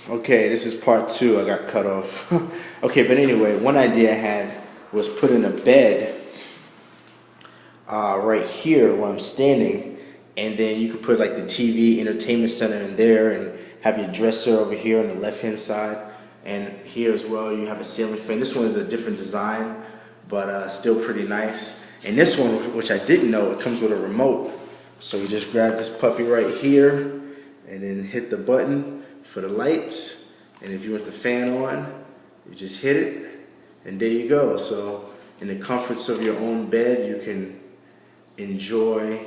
Okay, this is part two. I got cut off. Okay, but anyway, one idea I had was put in a bed right here where I'm standing, and then you could put like the TV entertainment center in there, and have your dresser over here on the left hand side, and here as well you have a ceiling fan. This one is a different design, but still pretty nice. And this one, which I didn't know, it comes with a remote. So you just grab this puppy right here, and then hit the button for the lights, and if you want the fan on, you just hit it, and there you go. So in the comforts of your own bed, you can enjoy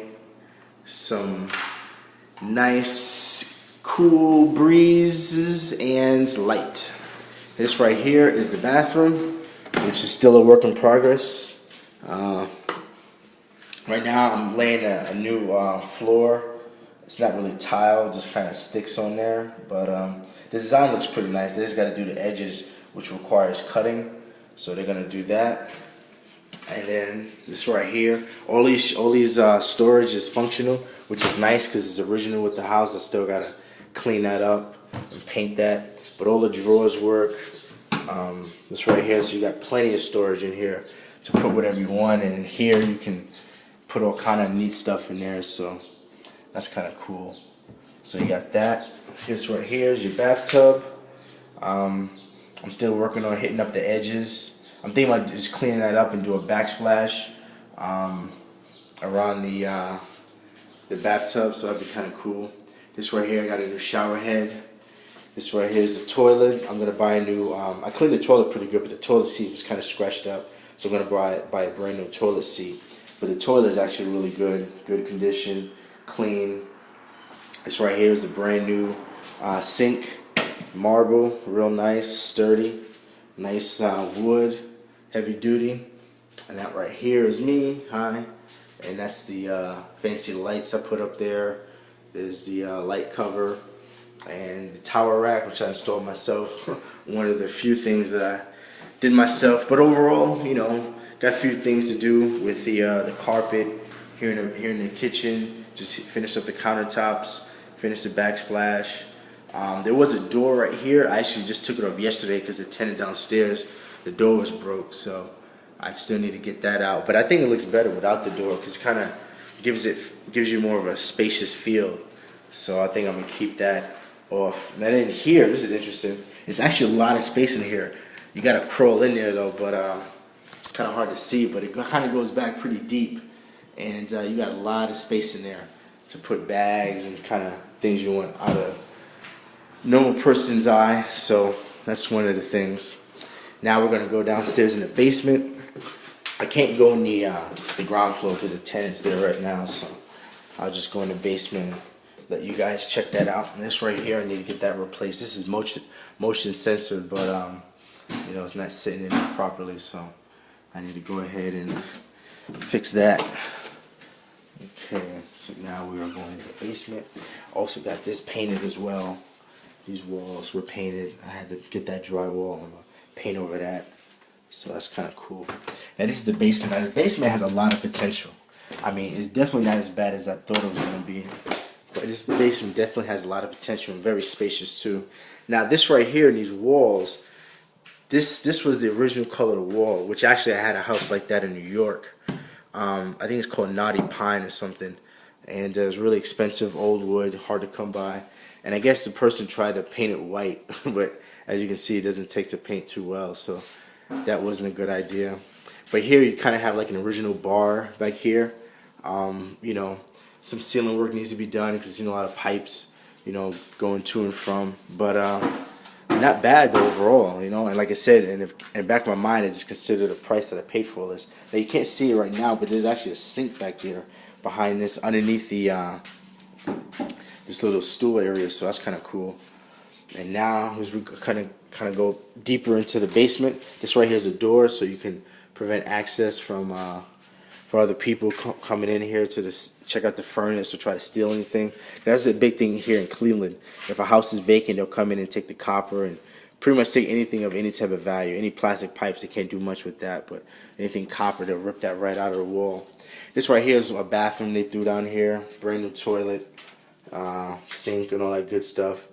some nice cool breezes and light. This right here is the bathroom, which is still a work in progress. Right now I'm laying a new floor. It's not really tile, just kind of sticks on there, but the design looks pretty nice. They just got to do the edges, which requires cutting, so they're gonna do that. And then this right here, all these storage is functional, which is nice because it's original with the house. I still gotta clean that up and paint that, but all the drawers work. This right here, so you got plenty of storage in here to put whatever you want, and in here you can put all kind of neat stuff in there. So that's kind of cool. So you got that. This right here is your bathtub. I'm still working on hitting up the edges. I'm thinking about just cleaning that up and do a backsplash around the bathtub, so that'd be kind of cool. This right here, I got a new shower head. This right here is the toilet. I'm gonna buy a new. I cleaned the toilet pretty good, but the toilet seat was kind of scratched up, so I'm gonna buy a brand new toilet seat. But the toilet is actually really good condition, clean. This right here is the brand new sink, marble, real nice, sturdy, nice wood, heavy duty. And that right here is me, hi. And that's the fancy lights I put up there. There's the light cover and the tower rack, which I installed myself. One of the few things that I did myself. But overall, you know, got a few things to do with the carpet here in the kitchen. Just finish up the countertops, finish the backsplash. There was a door right here. I actually just took it off yesterday because the tenant downstairs, the door was broke, so I still need to get that out. But I think it looks better without the door because it kind of gives you more of a spacious feel. So I think I'm gonna keep that off. And then in here, this is interesting. There's actually a lot of space in here. You gotta crawl in there though, but it's kind of hard to see. But it kind of goes back pretty deep, and you got a lot of space in there to put bags and kind of things you want out of normal person's eye. So that's one of the things. Now we're gonna go downstairs in the basement. I can't go in the ground floor because the tenant's there right now, so I'll just go in the basement and let you guys check that out. And this right here, I need to get that replaced. This is motion censored, but you know, it's not sitting in it properly, so I need to go ahead and fix that. Okay, so now we are going to the basement. Also got this painted as well. These walls were painted. I had to get that drywall and paint over that. So that's kind of cool. Now this is the basement. Now the basement has a lot of potential. I mean, it's definitely not as bad as I thought it was going to be. But this basement definitely has a lot of potential and very spacious too. Now this right here, these walls, this was the original color of the wall, which actually I had a house like that in New York. I think it's called Naughty Pine or something. And it was really expensive, old wood, hard to come by. And I guess the person tried to paint it white, but as you can see, it doesn't take to paint too well, so that wasn't a good idea. But here you kind of have like an original bar back here. You know, some ceiling work needs to be done because you know a lot of pipes, you know, going to and from. But not bad though overall, you know. And like I said, in the back of my mind, I just considered the price that I paid for this. Now you can't see it right now, but there's actually a sink back there behind this, underneath the this little stool area. So that's kind of cool. And now as we kind of go deeper into the basement, this right here is a door, so you can prevent access from for other people coming in here to check out the furnace or try to steal anything. That's a big thing here in Cleveland. If a house is vacant, they'll come in and take the copper and pretty much take anything of any type of value. Any plastic pipes, they can't do much with that, but anything copper, they'll rip that right out of the wall. This right here is a bathroom they threw down here, brand new toilet, sink and all that good stuff.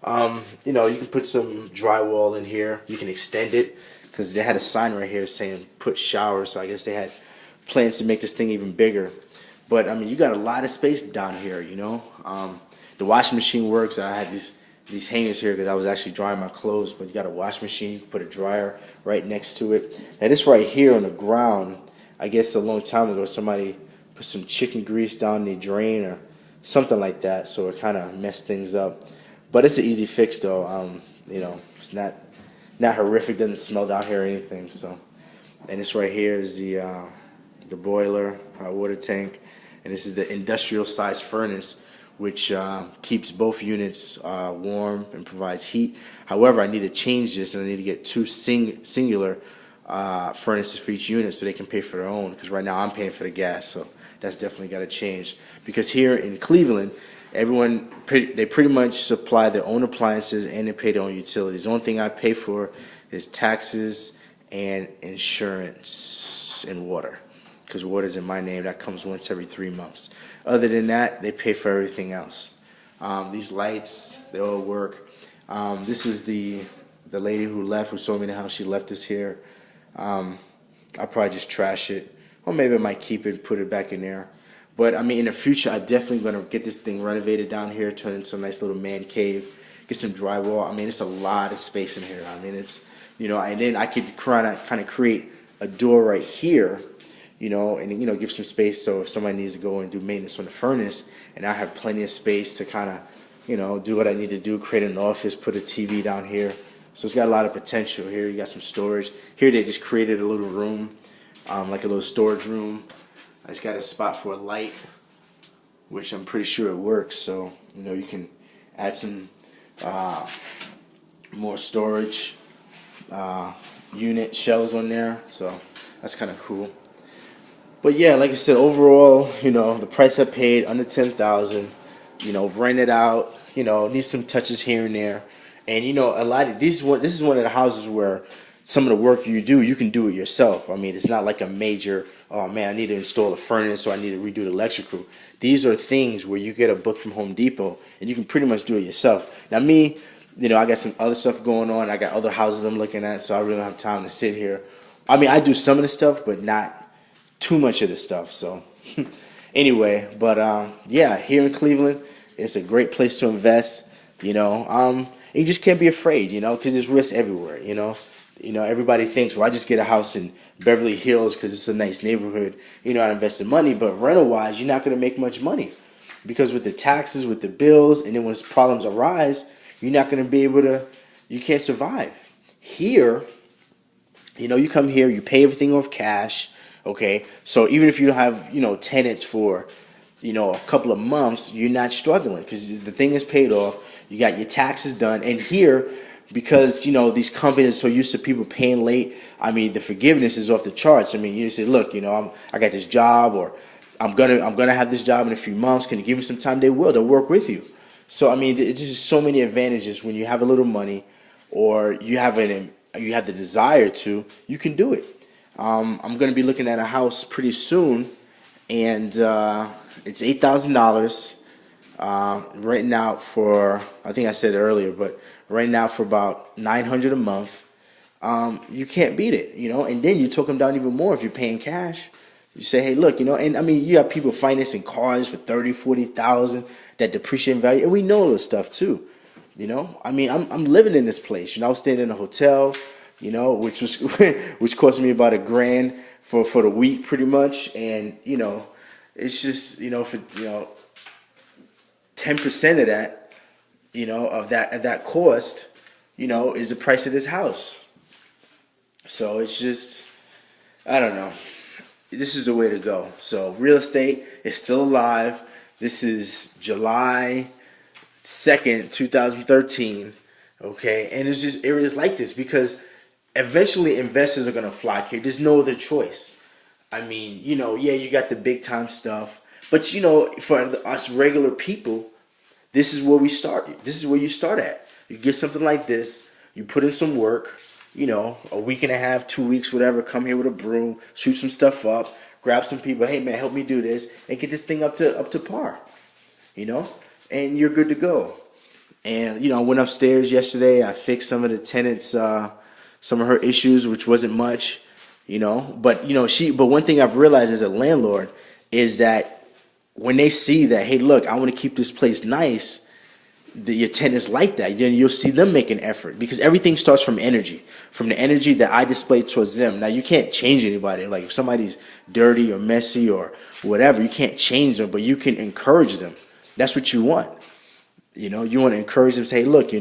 You know, you can put some drywall in here. You can extend it because they had a sign right here saying put shower. So I guess they had plans to make this thing even bigger. But I mean, you got a lot of space down here. You know, the washing machine works. I had these hangers here because I was actually drying my clothes. But you got a wash machine. Put a dryer right next to it. And this right here on the ground, I guess a long time ago somebody put some chicken grease down the drain or something like that. So it kind of messed things up. But it's an easy fix though. You know, it's not horrific. Doesn't smell down here or anything. So, and this right here is the boiler, water tank, and this is the industrial size furnace, which keeps both units warm and provides heat. However, I need to change this, and I need to get two singular furnaces for each unit so they can pay for their own. Because right now I'm paying for the gas, so that's definitely got to change. Because here in Cleveland, everyone they pretty much supply their own appliances and they pay their own utilities. The only thing I pay for is taxes and insurance and water, because water's in my name. That comes once every 3 months. Other than that, they pay for everything else. These lights, they all work. This is the lady who left, who sold me the house. She left this here. I'll probably just trash it, or maybe I might keep it, put it back in there. But I mean, in the future, I'm definitely gonna get this thing renovated down here, turn it into a nice little man cave, get some drywall. I mean, it's a lot of space in here. I mean, it's, you know, and then I could kind of create a door right here, you know, and, you know, give some space so if somebody needs to go and do maintenance on the furnace, and I have plenty of space to kind of, you know, do what I need to do, create an office, put a TV down here. So it's got a lot of potential here. You got some storage. Here they just created a little room, like a little storage room. I just got a spot for a light, which I'm pretty sure it works. So, you know, you can add some more storage unit shelves on there. So that's kind of cool. But yeah, like I said, overall, you know, the price I paid, under $10,000. You know, rent it out. You know, need some touches here and there. And you know, a lot of this is one of the houses where some of the work you do, you can do it yourself. I mean, it's not like a major, oh man, I need to install a furnace or I need to redo the electrical. These are things where you get a book from Home Depot and you can pretty much do it yourself. Now me, you know, I got some other stuff going on. I got other houses I'm looking at, so I really don't have time to sit here. I mean, I do some of the stuff, but not too much of the stuff. So anyway, but yeah, here in Cleveland, it's a great place to invest. You know, you just can't be afraid. You know, because there's risk everywhere. You know, everybody thinks, well, I just get a house in Beverly Hills because it's a nice neighborhood. You know, I invested money, but rental-wise, you're not going to make much money because with the taxes, with the bills, and then when problems arise, you're not going to be able to. You can't survive. Here, you know, you come here, you pay everything off cash. Okay, so even if you don't have, you know, tenants for, you know, a couple of months, you're not struggling because the thing is paid off. You got your taxes done, and here, because, you know, these companies are so used to people paying late, I mean, the forgiveness is off the charts. I mean, you say, look, you know, I got this job, or I'm gonna have this job in a few months. Can you give me some time? They will. They'll work with you. So I mean, it's just so many advantages when you have a little money, or you have the desire to. You can do it. I'm gonna be looking at a house pretty soon, and it's $8,000. Right now for, I think I said it earlier, but right now for about $900 a month. You can't beat it, you know. And then you took them down even more if you're paying cash. You say, hey, look, you know, and I mean, you have people financing cars for $30,000, $40,000 that depreciate in value, and we know all this stuff too. You know, I mean, I'm living in this place. You know, I was staying in a hotel, you know, which cost me about $1,000 for the week, pretty much. And you know, it's just, you know, for, you know, 10% of that, you know, of that cost, you know, is the price of this house. So it's just, I don't know. This is the way to go. So real estate is still alive. This is July 2nd, 2013. Okay, and it's just areas like this because eventually investors are gonna flock here. There's no other choice. I mean, you know, yeah, you got the big time stuff, but you know, for us regular people, this is where we start. This is where you start at. You get something like this, you put in some work, you know, a week and a half, 2 weeks, whatever, come here with a broom, shoot some stuff up, grab some people, hey man, help me do this, and get this thing up to par, you know, and you're good to go. And I went upstairs yesterday. I fixed some of the tenants, some of her issues, which wasn't much, But but one thing I've realized as a landlord is that when they see that, hey, look, I want to keep this place nice, your tenants like that. Then you'll see them make an effort, because everything starts from the energy that I display towards them. Now, you can't change anybody. Like if somebody's dirty or messy or whatever, you can't change them, but you can encourage them. That's what you want. You want to encourage them, say, look,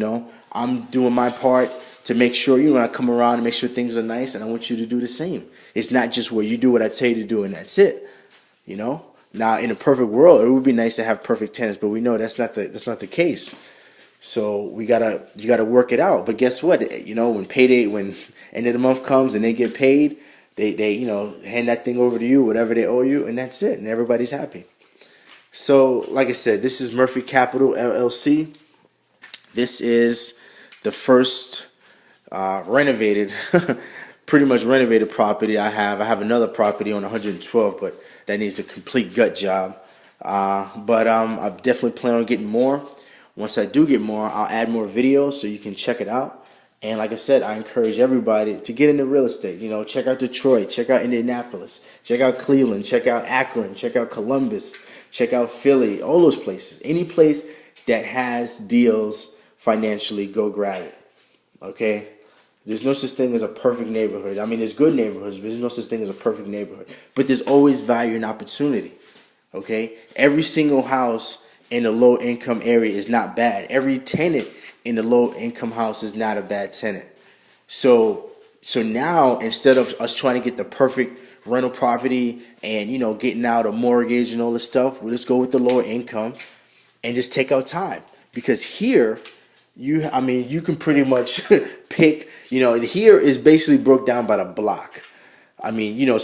I'm doing my part to make sure, I come around and make sure things are nice, and I want you to do the same. It's not just where you do what I tell you to do and that's it. Now, in a perfect world, it would be nice to have perfect tenants, but we know that's not the case. So you gotta work it out. But guess what? When end of the month comes and they get paid, they hand that thing over to you, whatever they owe you, and that's it, and everybody's happy. So, like I said, this is Murphy Capital LLC. This is the first renovated, pretty much renovated property I have. I have another property on 112, but that needs a complete gut job. But I definitely plan on getting more. Once I do get more, I'll add more videos so you can check it out. And like I said, I encourage everybody to get into real estate. Check out Detroit, check out Indianapolis, check out Cleveland, check out Akron, check out Columbus, check out Philly, all those places. Any place that has deals financially, go grab it. Okay? There's no such thing as a perfect neighborhood. I mean, there's good neighborhoods, but there's no such thing as a perfect neighborhood. But there's always value and opportunity. Okay? Every single house in a low-income area is not bad. Every tenant in a low-income house is not a bad tenant. So now, instead of us trying to get the perfect rental property and, getting out a mortgage and all this stuff, we'll just go with the lower income and just take our time. Because here, you can pretty much pick, here is basically broke down by the block. So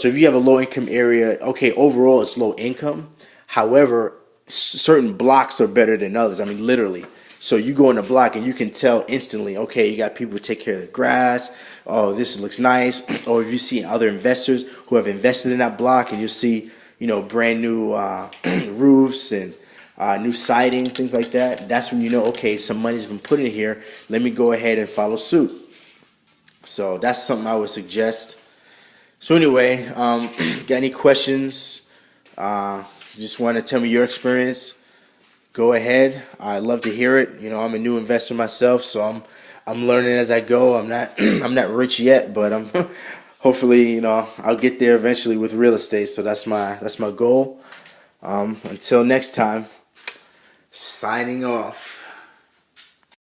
if you have a low income area, okay, overall it's low income. However, certain blocks are better than others. Literally. So you go in a block and you can tell instantly, okay, you got people who take care of the grass. Oh, this looks nice. Or if you see other investors who have invested in that block, and you see, brand new roofs and new sidings, things like that, that's when you know, okay, some money's been put in here. Let me go ahead and follow suit. So that's something I would suggest. So anyway, got any questions? Just want to tell me your experience? Go ahead. I'd love to hear it. I'm a new investor myself, so I'm learning as I go. I'm not rich yet, but I'm hopefully, I'll get there eventually with real estate. So that's my goal. Until next time. Signing off.